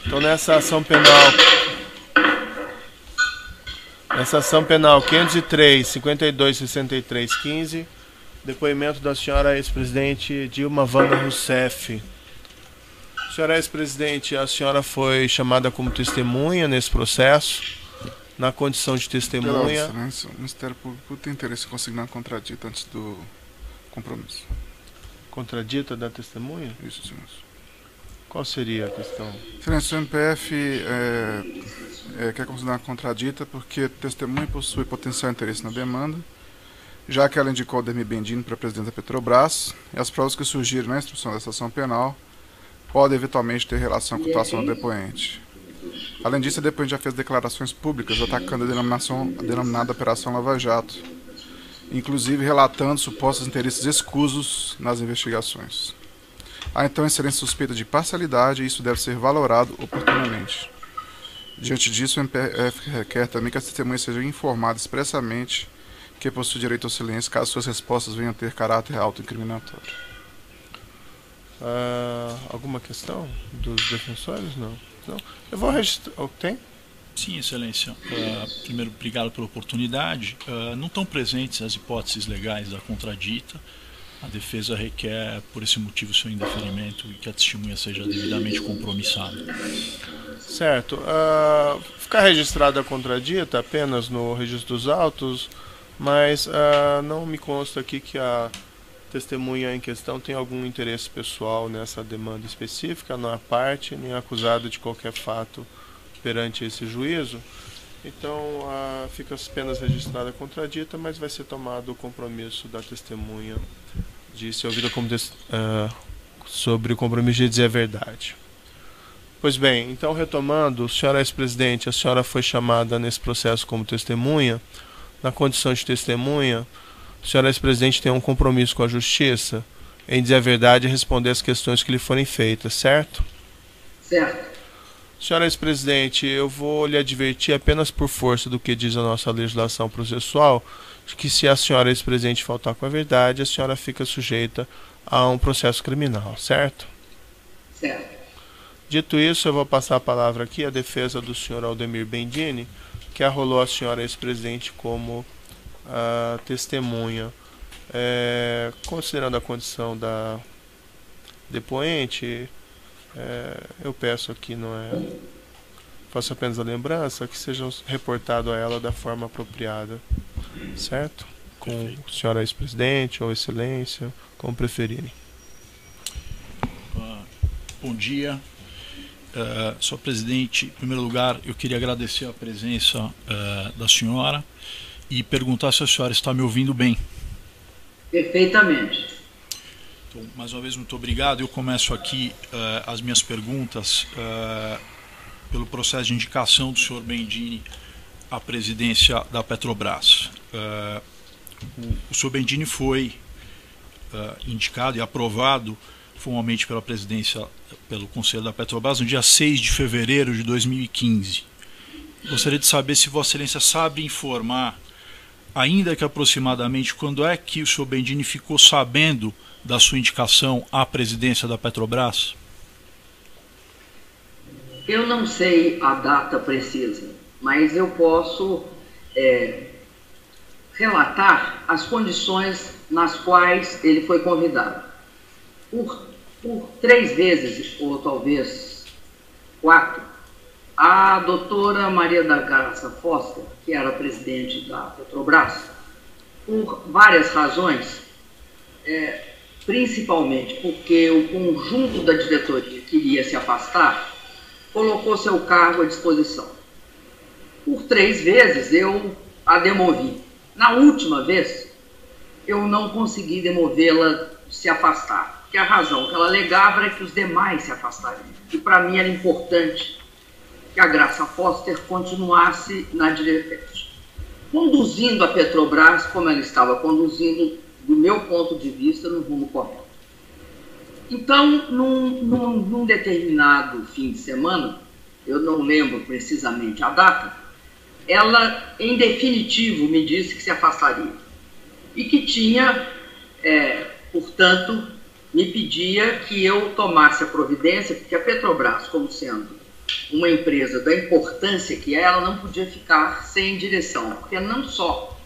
Então, nessa ação penal 503, 52, 63, 15, depoimento da senhora ex-presidente Dilma Wanda Rousseff. Senhora ex-presidente, a senhora foi chamada como testemunha nesse processo, na condição de testemunha. Excelência, o Ministério Público tem interesse em consignar contradita antes do compromisso. Contradita da testemunha? Isso, senhor. Qual seria a questão? Excelência, o MPF quer considerar contradita porque testemunha possui potencial interesse na demanda, já que ela indicou o Ademir Bendini para presidente da Petrobras, e as provas que surgiram na instrução dessa ação penal podem eventualmente ter relação com a atuação do depoente. Além disso, a depoente já fez declarações públicas atacando a denominada Operação Lava Jato, inclusive relatando supostos interesses escusos nas investigações. Há então excelência suspeita de parcialidade e isso deve ser valorado oportunamente. Diante disso, o MPF requer também que as testemunhas sejam informadas expressamente que possui direito ao silêncio caso suas respostas venham a ter caráter autoincriminatório. Alguma questão dos defensores? Não. Eu vou registrar. Tem? Sim, excelência. Primeiro, obrigado pela oportunidade. Não estão presentes as hipóteses legais da contradita. A defesa requer, por esse motivo, seu indeferimento e que a testemunha seja devidamente compromissada. Certo. Ficar registrada a contradita apenas no registro dos autos, mas não me consta aqui que a testemunha em questão tem algum interesse pessoal nessa demanda específica, não é parte nem acusada de qualquer fato perante esse juízo. Então, fica apenas registrada a contradita, mas vai ser tomado o compromisso da testemunha de ser ouvida sobre o compromisso de dizer a verdade. Pois bem, então retomando, senhora ex-presidente, a senhora foi chamada nesse processo como testemunha. Na condição de testemunha, a senhora ex-presidente tem um compromisso com a justiça em dizer a verdade e responder as questões que lhe forem feitas, certo? Certo. Senhora ex-presidente, eu vou lhe advertir apenas por força do que diz a nossa legislação processual, que se a senhora ex-presidente faltar com a verdade, a senhora fica sujeita a um processo criminal, certo? Certo. Dito isso, eu vou passar a palavra aqui à defesa do senhor Ademir Bendini, que arrolou a senhora ex-presidente como testemunha. Considerando a condição da depoente, eu peço aqui, faço apenas a lembrança, que seja reportado a ela da forma apropriada, certo? Com a senhora ex-presidente ou excelência, como preferirem. Bom dia. Senhor presidente, em primeiro lugar, eu queria agradecer a presença da senhora e perguntar se a senhora está me ouvindo bem. Perfeitamente. Então, mais uma vez, muito obrigado. Eu começo aqui as minhas perguntas pelo processo de indicação do senhor Bendini à presidência da Petrobras. O senhor Bendini foi indicado e aprovado formalmente pela presidência, pelo Conselho da Petrobras, no dia 6 de fevereiro de 2015. Gostaria de saber se Vossa Excelência sabe informar, ainda que aproximadamente, quando é que o senhor Bendini ficou sabendo da sua indicação à presidência da Petrobras? Eu não sei a data precisa, mas eu posso relatar as condições nas quais ele foi convidado. Por 3 vezes, ou talvez 4, a doutora Maria da Graça Foster, que era presidente da Petrobras, por várias razões, principalmente porque o conjunto da diretoria queria se afastar, colocou seu cargo à disposição. Por 3 vezes eu a demovi. Na última vez, eu não consegui demovê-la se afastar, porque a razão que ela alegava era que os demais se afastariam. E para mim era importante que a Graça Foster continuasse na diretoria, conduzindo a Petrobras como ela estava conduzindo, do meu ponto de vista, no rumo correto. Então, num determinado fim de semana, eu não lembro precisamente a data, ela, em definitivo, me disse que se afastaria. E que tinha, portanto, me pedia que eu tomasse a providência, porque a Petrobras, como sendo uma empresa da importância que é, ela não podia ficar sem direção, porque não só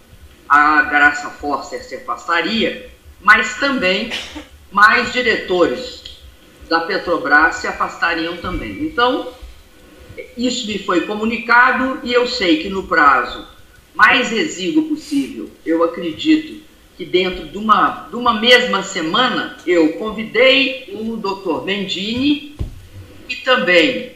a Graça Forster se afastaria, mas também mais diretores da Petrobras se afastariam também. Então, isso me foi comunicado e eu sei que no prazo mais exíguo possível, eu acredito que dentro de uma mesma semana, eu convidei o Dr. Bendini e também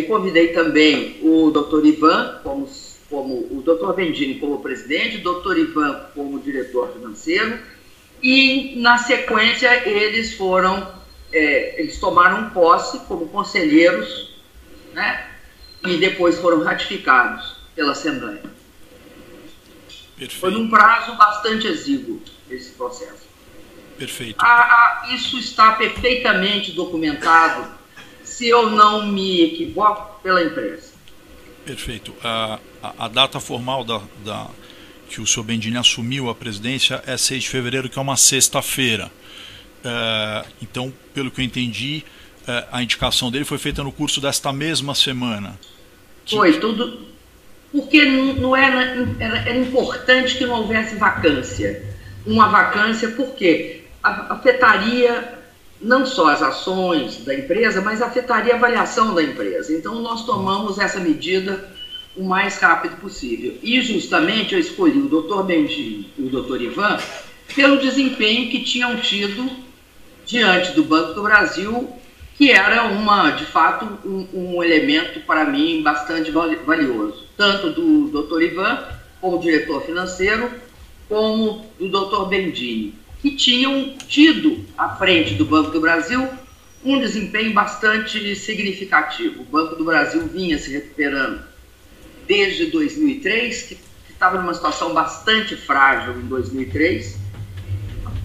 convidei também o Dr. Ivan, como o Dr. Bendini como presidente, o Dr. Ivan como diretor financeiro, e na sequência eles tomaram posse como conselheiros, né, e depois foram ratificados pela Assembleia. Perfeito. Foi num prazo bastante exíguo esse processo. Perfeito. Isso está perfeitamente documentado, se eu não me equivoco, pela imprensa. Perfeito. A data formal que o senhor Bendini assumiu a presidência é 6 de fevereiro, que é uma sexta-feira. Então, pelo que eu entendi, a indicação dele foi feita no curso desta mesma semana. Foi tudo, porque não era importante que não houvesse vacância. Uma vacância porque afetaria não só as ações da empresa, mas afetaria a avaliação da empresa. Então, nós tomamos essa medida o mais rápido possível. E, justamente, eu escolhi o Dr. Bendini e o Dr. Ivan pelo desempenho que tinham tido diante do Banco do Brasil, que era, de fato, um elemento, para mim, bastante valioso. Tanto do Dr. Ivan, como diretor financeiro, como do Dr. Bendini, que tinham tido, à frente do Banco do Brasil, um desempenho bastante significativo. O Banco do Brasil vinha se recuperando desde 2003, que estava numa situação bastante frágil em 2003,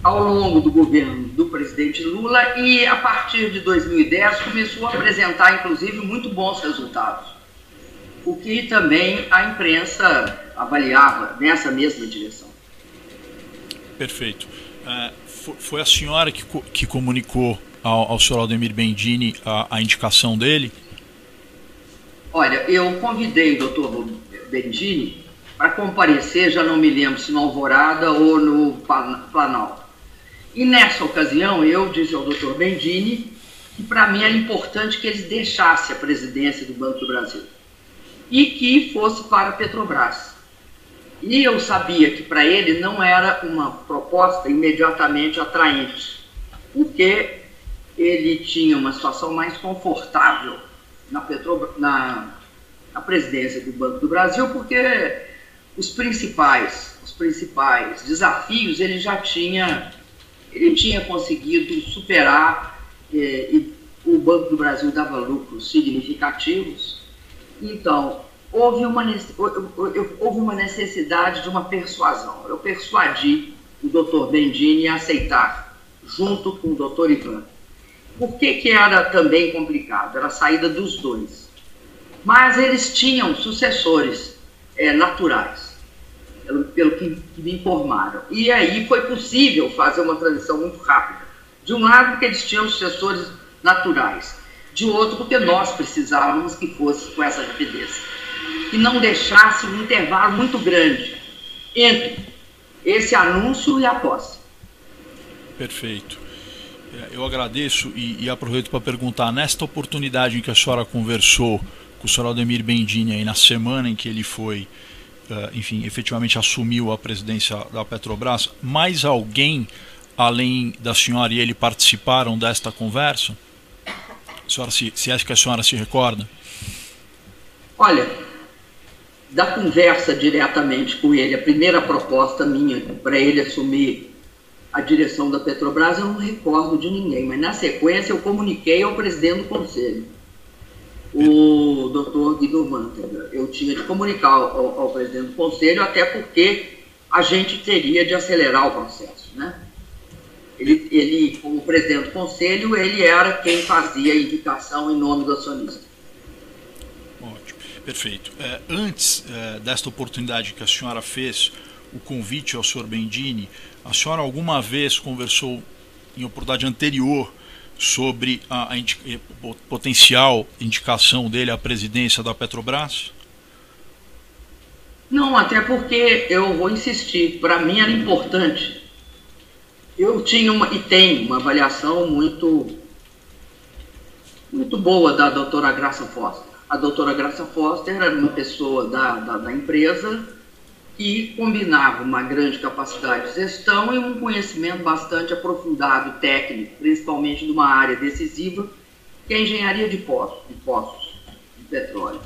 ao longo do governo do presidente Lula, e a partir de 2010 começou a apresentar, inclusive, muito bons resultados, o que também a imprensa avaliava nessa mesma direção. Perfeito. Foi a senhora que comunicou ao senhor Aldemir Bendini a indicação dele? Olha, eu convidei o Dr. Bendini para comparecer, já não me lembro se no Alvorada ou no Planalto. E nessa ocasião eu disse ao Dr. Bendini que para mim era importante que ele deixasse a presidência do Banco do Brasil e que fosse para a Petrobras. E eu sabia que para ele não era uma proposta imediatamente atraente, porque ele tinha uma situação mais confortável na presidência do Banco do Brasil, porque os principais desafios ele tinha conseguido superar, e o Banco do Brasil dava lucros significativos. Então, houve uma necessidade de uma persuasão. Eu persuadi o Dr. Bendini a aceitar, junto com o Dr. Ivan. Por que era também complicado? Era a saída dos dois. Mas eles tinham sucessores naturais, pelo que me informaram. E aí foi possível fazer uma transição muito rápida. De um lado, porque eles tinham sucessores naturais. De outro, porque nós precisávamos que fosse com essa rapidez. Que não deixasse um intervalo muito grande entre esse anúncio e a posse. Perfeito. Eu agradeço e aproveito para perguntar, nesta oportunidade em que a senhora conversou com o senhor Aldemir Bendini, aí na semana em que ele foi, enfim, efetivamente assumiu a presidência da Petrobras, mais alguém, além da senhora e ele, participaram desta conversa? A senhora, se é que a senhora se recorda? Olha, da conversa diretamente com ele, a primeira proposta minha para ele assumir a direção da Petrobras, eu não recordo de ninguém, mas na sequência eu comuniquei ao presidente do conselho, o Dr. Guido Mantega. Eu tinha de comunicar ao presidente do conselho, até porque a gente teria de acelerar o processo, né? Ele, como presidente do conselho, ele era quem fazia a indicação em nome do acionista. Ótimo, perfeito. Antes desta oportunidade que a senhora fez o convite ao senhor Bendini, a senhora alguma vez conversou, em oportunidade anterior, sobre a potencial indicação dele à presidência da Petrobras? Não, até porque eu vou insistir, para mim era importante. Eu tinha e tenho uma avaliação muito boa da doutora Graça Foster. A doutora Graça Foster era uma pessoa da empresa que combinava uma grande capacidade de gestão e um conhecimento bastante aprofundado, técnico, principalmente de uma área decisiva, que é a engenharia de poços de petróleo.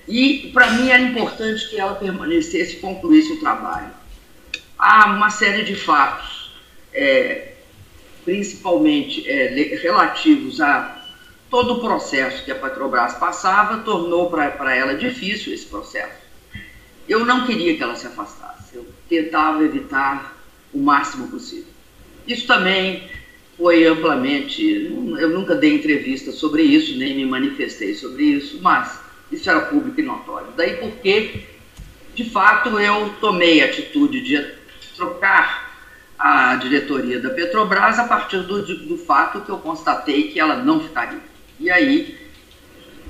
E, para mim, era importante que ela permanecesse e concluísse o trabalho. Há uma série de fatos, principalmente relativos a todo o processo que a Petrobras passava, tornou para ela difícil esse processo. Eu não queria que ela se afastasse, eu tentava evitar o máximo possível. Isso também foi amplamente, eu nunca dei entrevista sobre isso, nem me manifestei sobre isso, mas isso era público e notório. Daí porque, de fato, eu tomei a atitude de trocar a diretoria da Petrobras a partir do fato que eu constatei que ela não ficaria. E aí,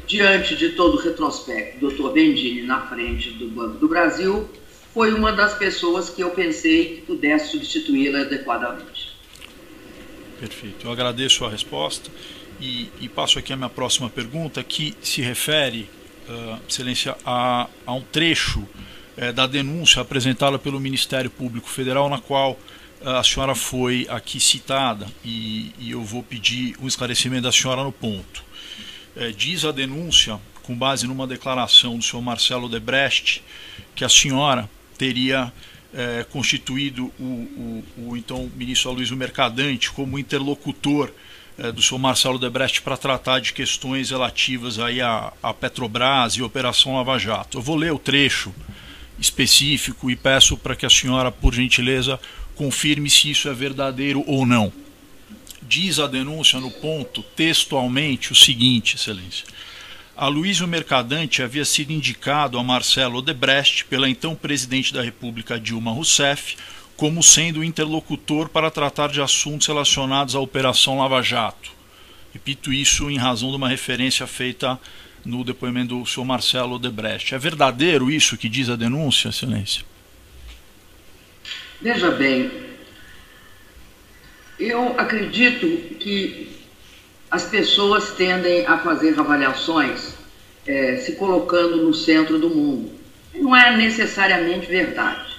diante de todo o retrospecto, o Dr. Bendini na frente do Banco do Brasil foi uma das pessoas que eu pensei que pudesse substituí-la adequadamente. Perfeito. Eu agradeço a resposta e passo aqui a minha próxima pergunta, que se refere, Excelência, a um trecho da denúncia apresentada pelo Ministério Público Federal, na qual a senhora foi aqui citada, e eu vou pedir um esclarecimento da senhora no ponto. Diz a denúncia, com base numa declaração do senhor Marcelo Odebrecht, que a senhora teria constituído o então ministro Aloysio Mercadante como interlocutor do senhor Marcelo Odebrecht para tratar de questões relativas aí à Petrobras e Operação Lava Jato. Eu vou ler o trecho específico e peço para que a senhora, por gentileza, confirme se isso é verdadeiro ou não. Diz a denúncia no ponto, textualmente, o seguinte, Excelência. Aloysio Mercadante havia sido indicado a Marcelo Odebrecht pela então presidente da República Dilma Rousseff como sendo interlocutor para tratar de assuntos relacionados à Operação Lava Jato. Repito isso em razão de uma referência feita no depoimento do senhor Marcelo Odebrecht. É verdadeiro isso que diz a denúncia, Excelência? Veja bem, eu acredito que as pessoas tendem a fazer avaliações se colocando no centro do mundo. Não é necessariamente verdade.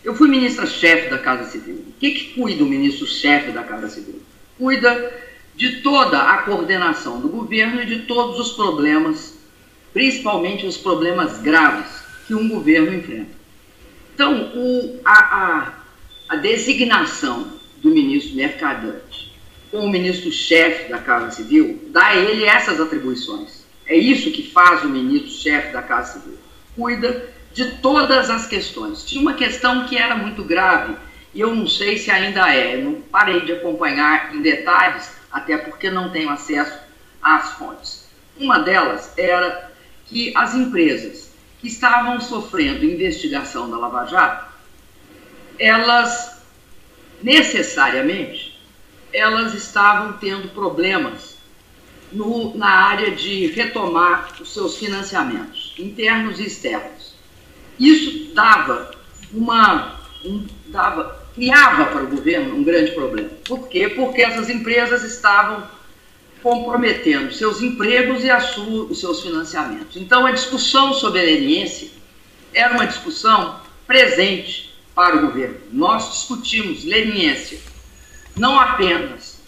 Eu fui ministra-chefe da Casa Civil. O que cuida o ministro-chefe da Casa Civil? Cuida de toda a coordenação do governo e de todos os problemas, principalmente os problemas graves que um governo enfrenta. Então, a designação do ministro Mercadante como ministro-chefe da Casa Civil dá a ele essas atribuições. É isso que faz o ministro-chefe da Casa Civil. Cuida de todas as questões. Tinha uma questão que era muito grave, e eu não sei se ainda é. Eu não parei de acompanhar em detalhes, até porque não tenho acesso às fontes. Uma delas era que as empresas que estavam sofrendo investigação da Lava Jato, elas necessariamente estavam tendo problemas na área de retomar os seus financiamentos, internos e externos. Isso criava para o governo um grande problema. Por quê? Porque essas empresas estavam comprometendo seus empregos e os seus financiamentos. Então, a discussão sobre a leniência era uma discussão presente para o governo. Nós discutimos leniência, não apenas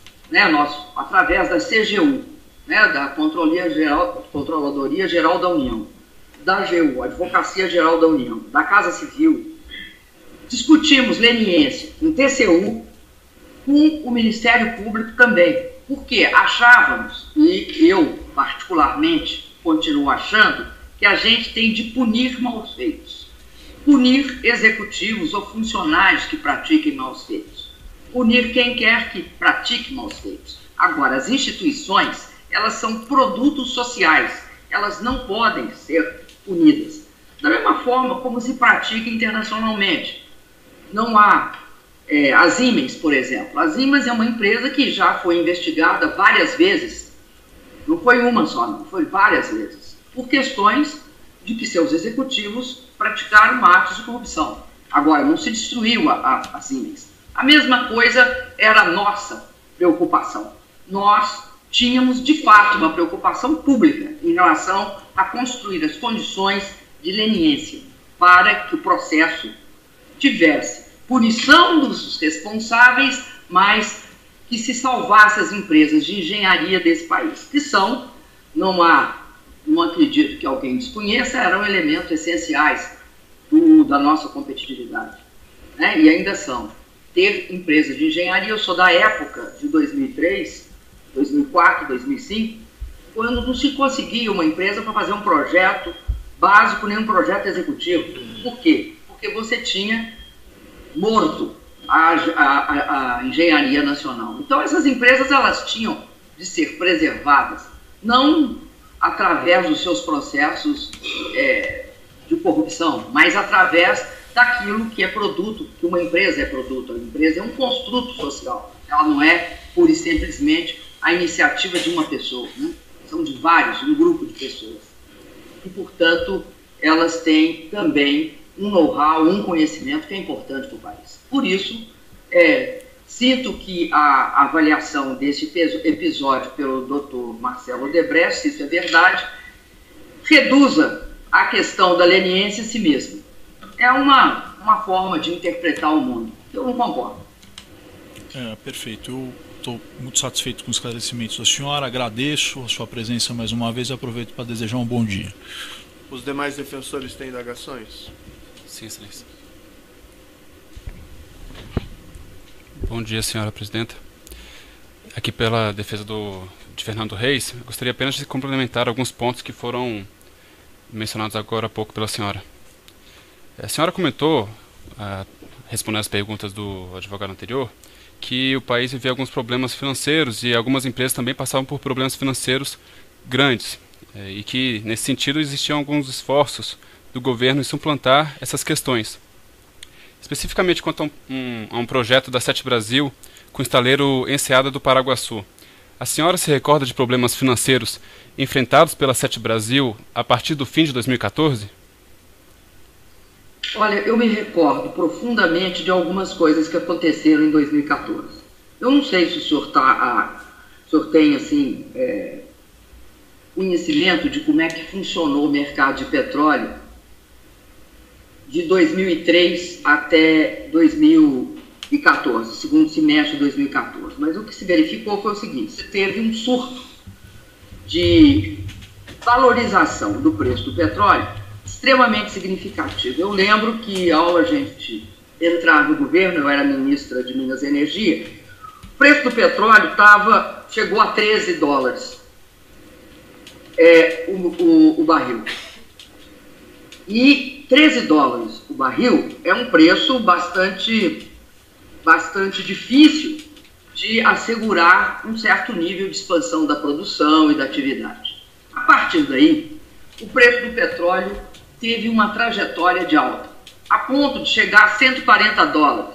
através da CGU, da Controladoria Geral da União, da AGU, Advocacia Geral da União, da Casa Civil. Discutimos leniência no TCU, com o Ministério Público também, porque achávamos, e eu particularmente continuo achando, que a gente tem de punir maus feitos. Punir executivos ou funcionários que pratiquem maus feitos. Punir quem quer que pratique maus feitos. Agora, as instituições, elas são produtos sociais, elas não podem ser punidas. Da mesma forma como se pratica internacionalmente. Não há A Siemens, por exemplo. A Siemens é uma empresa que já foi investigada várias vezes, não foi uma só, não, foi várias vezes, por questões de que seus executivos praticaram atos de corrupção. Agora, não se destruiu a Siemens. A mesma coisa era a nossa preocupação. Nós tínhamos, de fato, uma preocupação pública em relação a construir as condições de leniência para que o processo tivesse punição dos responsáveis, mas que se salvasse as empresas de engenharia desse país, que são, não acredito que alguém desconheça, eram elementos essenciais da nossa competitividade, né? E ainda são. Ter empresas de engenharia, eu sou da época de 2003, 2004, 2005, quando não se conseguia uma empresa para fazer um projeto básico, nem um projeto executivo. Por quê? Porque você tinha morto a engenharia nacional. Então, essas empresas, elas tinham de ser preservadas, não através dos seus processos de corrupção, mas através daquilo que é produto, que uma empresa é produto. A empresa é um construto social. Ela não é, pura e simplesmente, a iniciativa de uma pessoa, né? São de vários, um grupo de pessoas. E, portanto, elas têm também um know-how, um conhecimento que é importante para o país. Por isso, sinto que a avaliação desse episódio pelo Dr. Marcelo Odebrecht, se isso é verdade, reduza a questão da leniência em si mesma. É uma forma de interpretar o mundo. Eu não concordo. Perfeito. Eu estou muito satisfeito com os esclarecimentos da senhora, agradeço a sua presença mais uma vez e aproveito para desejar um bom dia. Os demais defensores têm indagações? Sim, excelência. Bom dia, senhora presidenta. Aqui pela defesa de Fernando Reis, eu gostaria apenas de complementar alguns pontos que foram mencionados agora há pouco pela senhora. A senhora comentou, respondendo às perguntas do advogado anterior, que o país vivia alguns problemas financeiros e algumas empresas também passavam por problemas financeiros grandes, e que, nesse sentido, existiam alguns esforços do governo em suplantar essas questões. Especificamente quanto a um projeto da Sete Brasil com o estaleiro Enseada do Paraguaçu. A senhora se recorda de problemas financeiros enfrentados pela Sete Brasil a partir do fim de 2014? Olha, eu me recordo profundamente de algumas coisas que aconteceram em 2014. Eu não sei se o senhor tem, assim, conhecimento de como é que funcionou o mercado de petróleo de 2003 até 2014, segundo semestre de 2014. Mas o que se verificou foi o seguinte: teve um surto de valorização do preço do petróleo extremamente significativo. Eu lembro que, ao a gente entrar no governo, eu era ministra de Minas e Energia, o preço do petróleo chegou a $13 o barril. E $13 o barril é um preço bastante difícil de assegurar um certo nível de expansão da produção e da atividade. A partir daí, o preço do petróleo teve uma trajetória de alta, a ponto de chegar a $140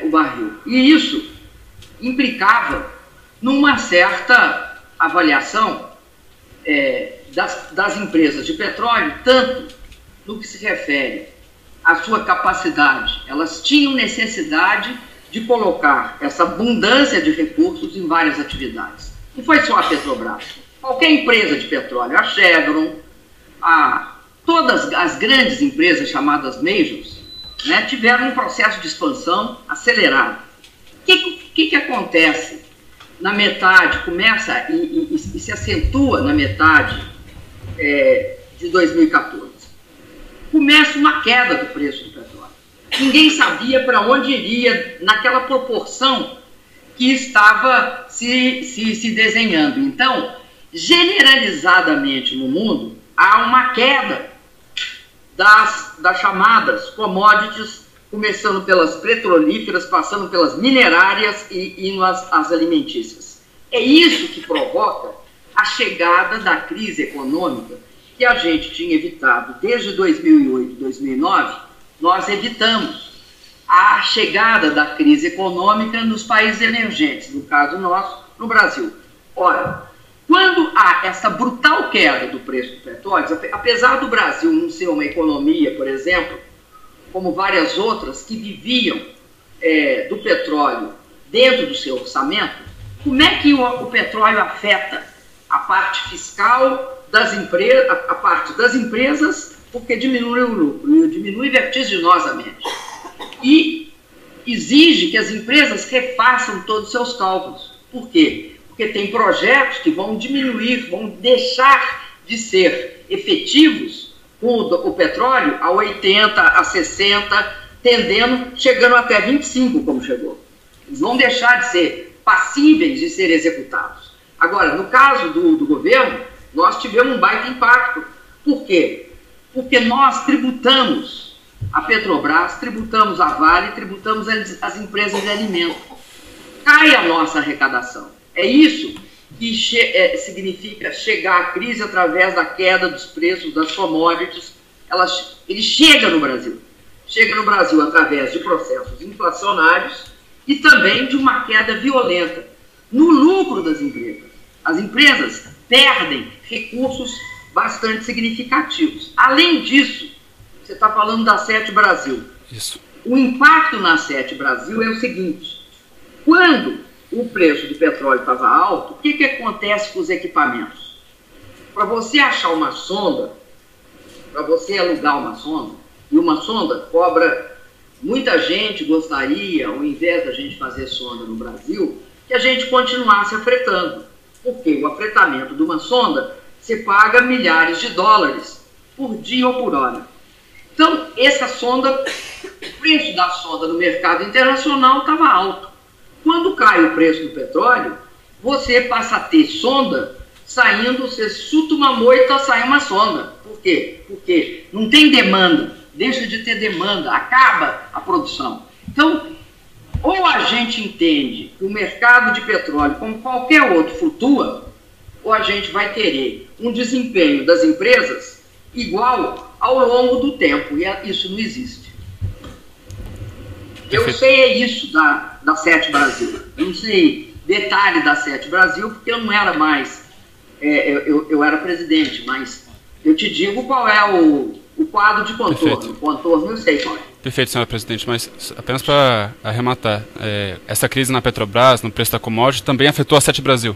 o barril. E isso implicava numa certa avaliação das empresas de petróleo, tanto no que se refere à sua capacidade. Elas tinham necessidade de colocar essa abundância de recursos em várias atividades. Não foi só a Petrobras. Qualquer empresa de petróleo, a Chevron, todas as grandes empresas chamadas majors, né, tiveram um processo de expansão acelerado. O que acontece na metade, começa e se acentua na metade de 2014? Começa uma queda do preço do petróleo. Ninguém sabia para onde iria naquela proporção que estava se desenhando. Então, generalizadamente no mundo, há uma queda das chamadas commodities, começando pelas petrolíferas, passando pelas minerárias e indo às alimentícias. É isso que provoca a chegada da crise econômica que a gente tinha evitado desde 2008, 2009, nós evitamos. a chegada da crise econômica nos países emergentes, no caso nosso, no Brasil. Ora, quando há essa brutal queda do preço do petróleo, apesar do Brasil não ser uma economia, por exemplo, como várias outras que viviam do petróleo dentro do seu orçamento, como é que o petróleo afeta a parte fiscal das empresas, a parte das empresas, porque diminui o lucro, diminui vertiginosamente. E exige que as empresas refaçam todos os seus cálculos. Por quê? Porque tem projetos que vão diminuir, vão deixar de ser efetivos com o petróleo a 80, a 60, chegando até 25, como chegou. Eles vão deixar de ser passíveis de ser executados. Agora, no caso do governo, nós tivemos um baita impacto. Por quê? Porque nós tributamos a Petrobras, tributamos a Vale, tributamos as empresas de alimento. Cai a nossa arrecadação. É isso que significa chegar à crise através da queda dos preços das commodities. Ele chega no Brasil. Chega no Brasil através de processos inflacionários e também de uma queda violenta no lucro das empresas. As empresas perdem recursos bastante significativos. Além disso, você está falando da Sete Brasil. Isso. O impacto na Sete Brasil é o seguinte: quando o preço do petróleo estava alto, o que acontece com os equipamentos? Para você achar uma sonda, para você alugar uma sonda, e uma sonda cobra, muita gente gostaria, ao invés da gente fazer sonda no Brasil, que a gente continuasse afretando. Porque o afretamento de uma sonda, você paga milhares de dólares por dia ou por hora. Então, o preço da sonda no mercado internacional estava alto. Quando cai o preço do petróleo, você passa a ter sonda saindo, você chuta uma moita, sai uma sonda. Por quê? Porque não tem demanda, deixa de ter demanda, acaba a produção. Então, ou a gente entende que o mercado de petróleo, como qualquer outro, flutua, ou a gente vai querer um desempenho das empresas igual ao longo do tempo, e isso não existe. Eu sei isso da Sete Brasil. Eu não sei detalhe da Sete Brasil, porque eu não era mais, eu era presidente, mas eu te digo qual é o quadro de contorno. Perfeito. O contorno eu sei qual é. Perfeito, senhor presidente, mas apenas para arrematar, essa crise na Petrobras, no preço da commodity, também afetou a Sete Brasil?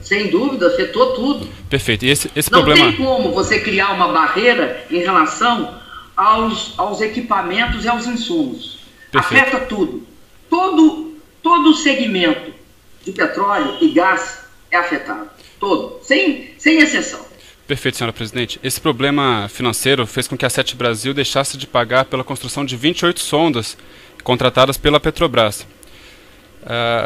Sem dúvida, afetou tudo. Perfeito. E esse não problema... tem como você criar uma barreira em relação aos equipamentos e aos insumos. Perfeito. Afeta tudo. Todo segmento de petróleo e gás é afetado. Todo. Sem exceção. Perfeito, senhora presidente. Esse problema financeiro fez com que a Sete Brasil deixasse de pagar pela construção de 28 sondas contratadas pela Petrobras.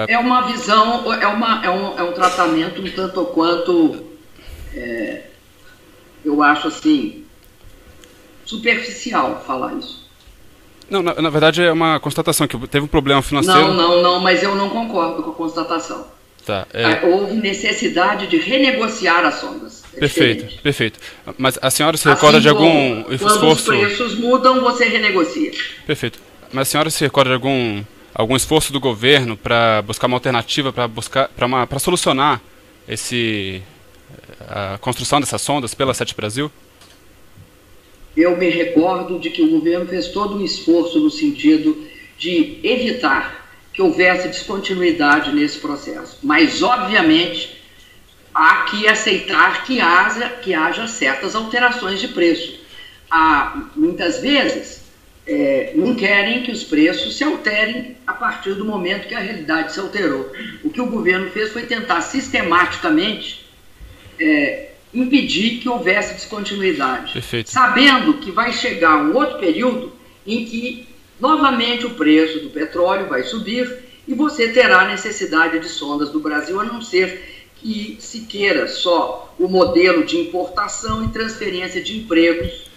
É uma visão, é um tratamento um tanto ou quanto, eu acho assim, superficial falar isso. Não, na verdade é uma constatação, que teve um problema financeiro... Não, mas eu não concordo com a constatação. Tá, houve necessidade de renegociar as sondas. Perfeito. Mas a senhora se recorda de algum esforço... Quando os preços mudam, você renegocia. Perfeito. Mas a senhora se recorda de algum esforço do governo para buscar uma alternativa, para solucionar a construção dessas sondas pela Sete Brasil? Eu me recordo de que o governo fez todo um esforço no sentido de evitar que houvesse descontinuidade nesse processo. Mas, obviamente, há que aceitar que haja certas alterações de preço. Muitas vezes, não querem que os preços se alterem a partir do momento que a realidade se alterou. O que o governo fez foi tentar sistematicamente impedir que houvesse descontinuidade. Perfeito. Sabendo que vai chegar um outro período em que novamente o preço do petróleo vai subir e você terá necessidade de sondas do Brasil, a não ser que se queira só o modelo de importação e transferência de empregos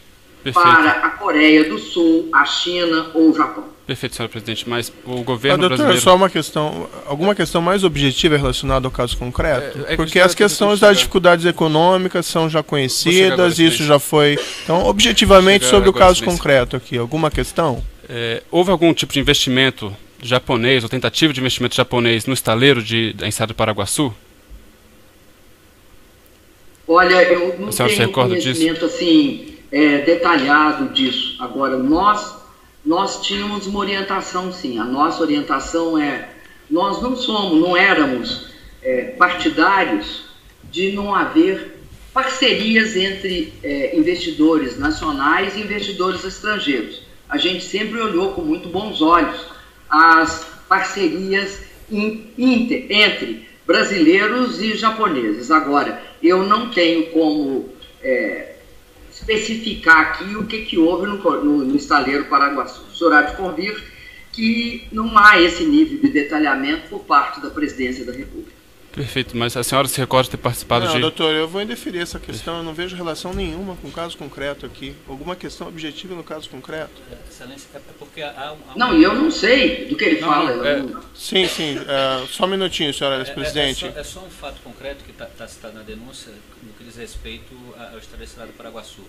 para a Coreia do Sul, a China ou o Japão. Perfeito, senhor presidente, mas o governo doutor, brasileiro... só uma questão, alguma questão mais objetiva relacionada ao caso concreto? Porque as questões das dificuldades econômicas são já conhecidas, isso já foi... Então, objetivamente, sobre o caso concreto aqui, alguma questão? Houve algum tipo de investimento japonês, ou tentativa de investimento japonês no estaleiro da Enseada do Paraguaçu? Olha, eu não tenho conhecimento assim, detalhado disso. Agora, nós tínhamos uma orientação, sim. A nossa orientação nós não éramos partidários de não haver parcerias entre investidores nacionais e investidores estrangeiros. A gente sempre olhou com muito bons olhos as parcerias entre brasileiros e japoneses. Agora, eu não tenho como especificar aqui o que houve no estaleiro Paraguaçu. O senhor há de convir que não há esse nível de detalhamento por parte da Presidência da República. Perfeito, mas a senhora se recorda de ter participado Não, doutor, eu vou indeferir essa questão, eu não vejo relação nenhuma com o caso concreto aqui. Alguma questão objetiva no caso concreto? Excelência, é porque há Não, e eu não sei do que ele fala. Sim, só um minutinho, senhora presidente. É só um fato concreto que está citado na denúncia no que diz respeito ao estaleiro Enseada do Paraguaçu.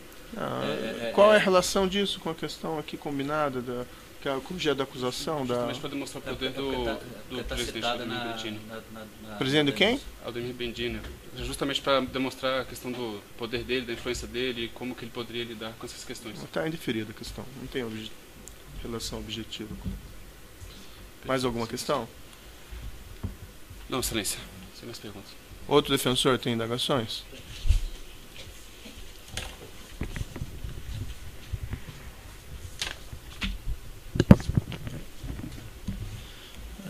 Qual é a relação disso com a questão aqui combinada que é o objeto da acusação? Justamente para demonstrar o poder do presidente Aldemir Bendini. Presidente de quem? Aldemir Bendini. Justamente para demonstrar a questão do poder dele, da influência dele e como que ele poderia lidar com essas questões. Está indeferida a questão, não tem relação objetiva. Mais alguma questão? Não, excelência. Sem mais perguntas. Outro defensor tem indagações?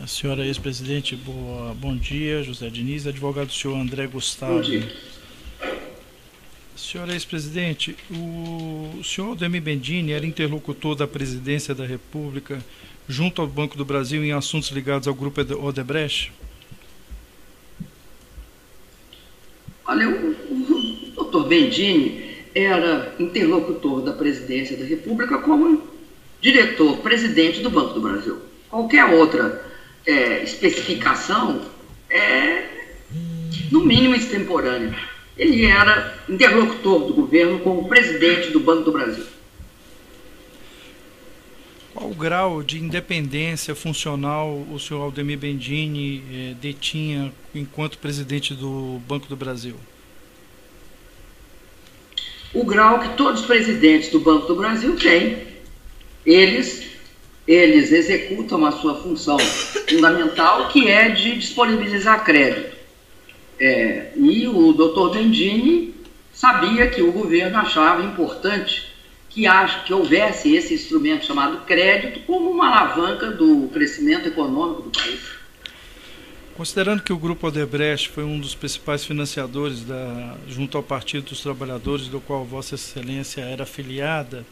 Senhora ex-presidente, bom dia. José Diniz, advogado do senhor André Gustavo. Bom dia. Senhora ex-presidente, o senhor Aldemir Bendini era interlocutor da Presidência da República junto ao Banco do Brasil em assuntos ligados ao Grupo Odebrecht? Olha, o doutor Bendini era interlocutor da Presidência da República como diretor-presidente do Banco do Brasil. Qualquer outra especificação no mínimo extemporânea. Ele era interlocutor do governo como presidente do Banco do Brasil. Qual o grau de independência funcional o senhor Aldemir Bendini detinha enquanto presidente do Banco do Brasil? O grau que todos os presidentes do Banco do Brasil têm. Eles executam a sua função fundamental, que é de disponibilizar crédito. E o doutor Bendini sabia que o governo achava importante que houvesse esse instrumento chamado crédito como uma alavanca do crescimento econômico do país. Considerando que o Grupo Odebrecht foi um dos principais financiadores junto ao Partido dos Trabalhadores, do qual Vossa Excelência era afiliada,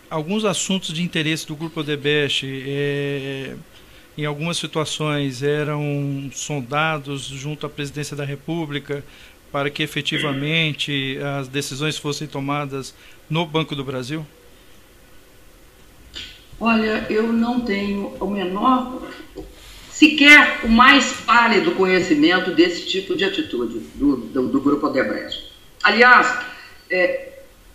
alguns assuntos de interesse do Grupo Odebrecht, em algumas situações, eram sondados junto à Presidência da República para que efetivamente as decisões fossem tomadas no Banco do Brasil? Olha, eu não tenho o menor, sequer o mais pálido conhecimento desse tipo de atitude do Grupo Odebrecht. Aliás,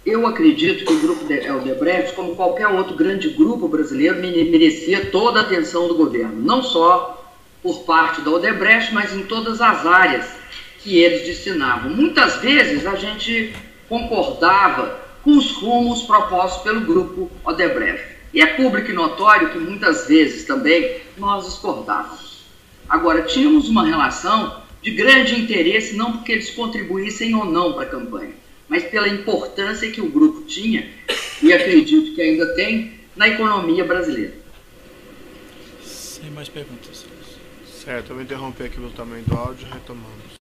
eu acredito que o Grupo Odebrecht, como qualquer outro grande grupo brasileiro, merecia toda a atenção do governo, não só por parte da Odebrecht, mas em todas as áreas que eles destinavam. Muitas vezes a gente concordava com os rumos propostos pelo Grupo Odebrecht. E é público e notório que muitas vezes também nós discordávamos. Agora, tínhamos uma relação de grande interesse, não porque eles contribuíssem ou não para a campanha, mas pela importância que o grupo tinha, e acredito que ainda tem, na economia brasileira. Sem mais perguntas. Certo, eu vou interromper aqui o tamanho do áudio e retomamos.